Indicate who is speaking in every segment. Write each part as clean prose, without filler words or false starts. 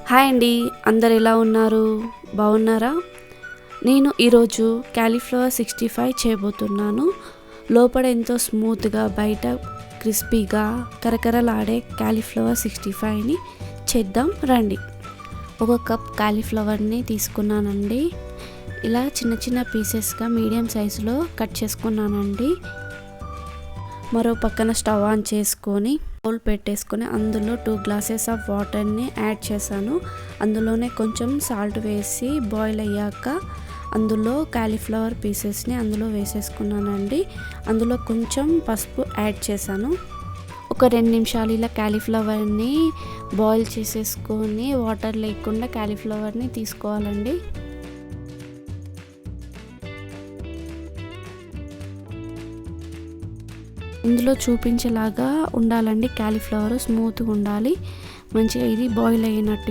Speaker 1: Hi అండి, అందరు ఎలా ఉన్నారు? బాగున్నారా? నేను ఈరోజు క్యాలీఫ్లవర్ 65 చేయబోతున్నాను. లోపల ఎంతో స్మూత్గా, బయట క్రిస్పీగా, కరకరలాడే క్యాలీఫ్లవర్ 65ని చేద్దాం రండి. 1 కప్ క్యాలీఫ్లవర్ని తీసుకున్నానండి. ఇలా చిన్న చిన్న పీసెస్గా మీడియం సైజులో కట్ చేసుకున్నానండి. మరో పక్కన స్టవ్ ఆన్ చేసుకొని బౌల్ పెట్టేసుకొని అందులో 2 గ్లాసెస్ ఆఫ్ వాటర్ని యాడ్ చేశాను. అందులోనే కొంచెం సాల్ట్ వేసి బాయిల్ అయ్యాక అందులో క్యాలీఫ్లవర్ పీసెస్ని అందులో వేసేసుకున్నానండి. అందులో కొంచెం పసుపు యాడ్ చేశాను. ఒక 2 నిమిషాలు ఇలా క్యాలీఫ్లవర్ని బాయిల్ చేసేసుకొని వాటర్ లేకుండా క్యాలీఫ్లవర్ని తీసుకోవాలండి. ఇందులో చూపించేలాగా ఉండాలండి. క్యాలీఫ్లవర్ స్మూత్గా ఉండాలి, మంచిగా ఇది బాయిల్ అయినట్టు.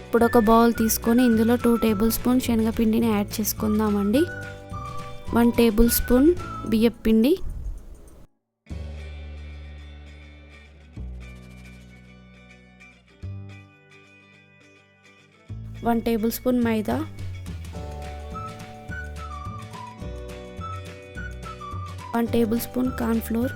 Speaker 1: ఇప్పుడు ఒక బౌల్ తీసుకొని ఇందులో 2 టేబుల్ స్పూన్ శనగపిండిని యాడ్ చేసుకుందామండి. 1 టేబుల్ స్పూన్ బియ్యం పిండి, 1 tablespoon maida, 1 tablespoon corn flour,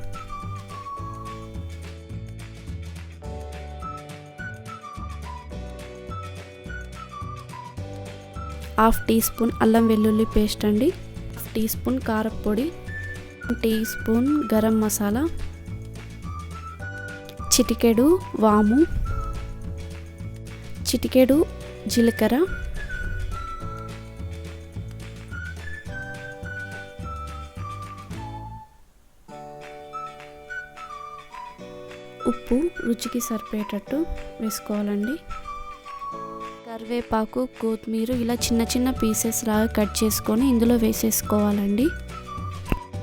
Speaker 1: 1/2 teaspoon అల్లం వెల్లుల్లి పేస్ట్ అండి, 1 టీ స్పూన్ కారపొడి, 1 టీ స్పూన్ గరం మసాలా, చిటికెడు వాము, చిటికెడు జీలకర్ర, ఉప్పు రుచికి సరిపోయేటట్టు వేసుకోవాలండి. కరివేపాకు, కొత్తిమీర ఇలా చిన్న చిన్న పీసెస్ లాగా కట్ చేసుకొని ఇందులో వేసేసుకోవాలండి.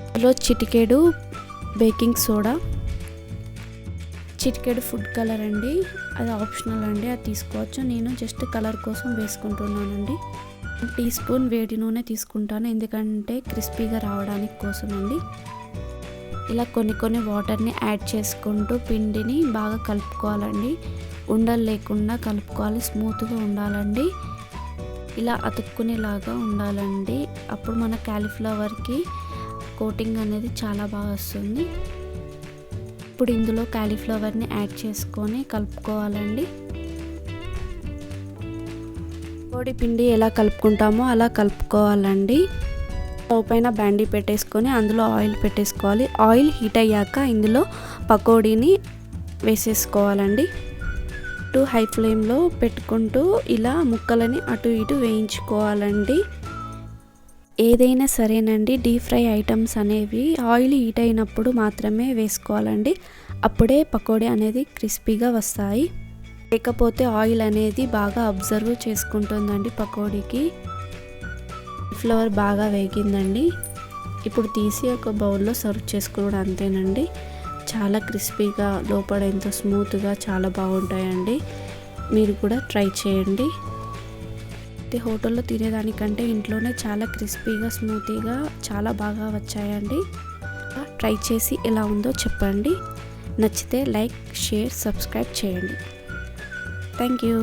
Speaker 1: ఇందులో చిటికెడు బేకింగ్ సోడా, చిటికెడు ఫుడ్ కలర్ అండి, అది ఆప్షనల్ అండి, అది తీసుకోవచ్చు. నేను జస్ట్ కలర్ కోసం వేసుకుంటున్నానండి. 1 టీ స్పూన్ వేడి నూనె తీసుకుంటాను, ఎందుకంటే క్రిస్పీగా రావడానికి కోసం అండి. ఇలా కొన్ని వాటర్ని యాడ్ చేసుకుంటూ పిండిని బాగా కలుపుకోవాలండి. ఉండలు లేకుండా కలుపుకోవాలి, స్మూత్గా ఉండాలండి. ఇలా అతుక్కునేలాగా ఉండాలండి. అప్పుడు మన క్యాలీఫ్లవర్కి కోటింగ్ అనేది చాలా బాగా వస్తుంది. ఇప్పుడు ఇందులో క్యాలీఫ్లవర్ని యాడ్ చేసుకొని కలుపుకోవాలండి. కోడి పిండి ఎలా కలుపుకుంటామో అలా కలుపుకోవాలండి. స్టవ్ పైన బాండీ పెట్టేసుకొని అందులో ఆయిల్ పెట్టేసుకోవాలి. ఆయిల్ హీట్ అయ్యాక ఇందులో పకోడీని వేసేసుకోవాలండి. హై ఫ్లేమ్లో పెట్టుకుంటూ ఇలా ముక్కలని అటు ఇటు వేయించుకోవాలండి. ఏదైనా సరేనండి, డీప్ ఫ్రై ఐటమ్స్ అనేవి ఆయిల్ హీట్ అయినప్పుడు మాత్రమే వేసుకోవాలండి. అప్పుడే పకోడీ అనేది క్రిస్పీగా వస్తాయి. లేకపోతే ఆయిల్ అనేది బాగా అబ్జర్వ్ చేసుకుంటుందండి పకోడీకి. ఫ్లవర్ బాగా వేగిందండి. ఇప్పుడు తీసి ఒక బౌల్లో సర్వ్ చేసుకోవడం అంతేనండి. చాలా క్రిస్పీగా, లోపల ఎంతో స్మూత్గా చాలా బాగుంటాయండి. మీరు కూడా ట్రై చేయండి. హోటల్లో తినేదానికంటే ఇంట్లోనే చాలా క్రిస్పీగా, స్మూతీగా చాలా బాగా వచ్చాయండి. ట్రై చేసి ఎలా ఉందో చెప్పండి. నచ్చితే లైక్, షేర్, సబ్స్క్రైబ్ చేయండి. Thank you.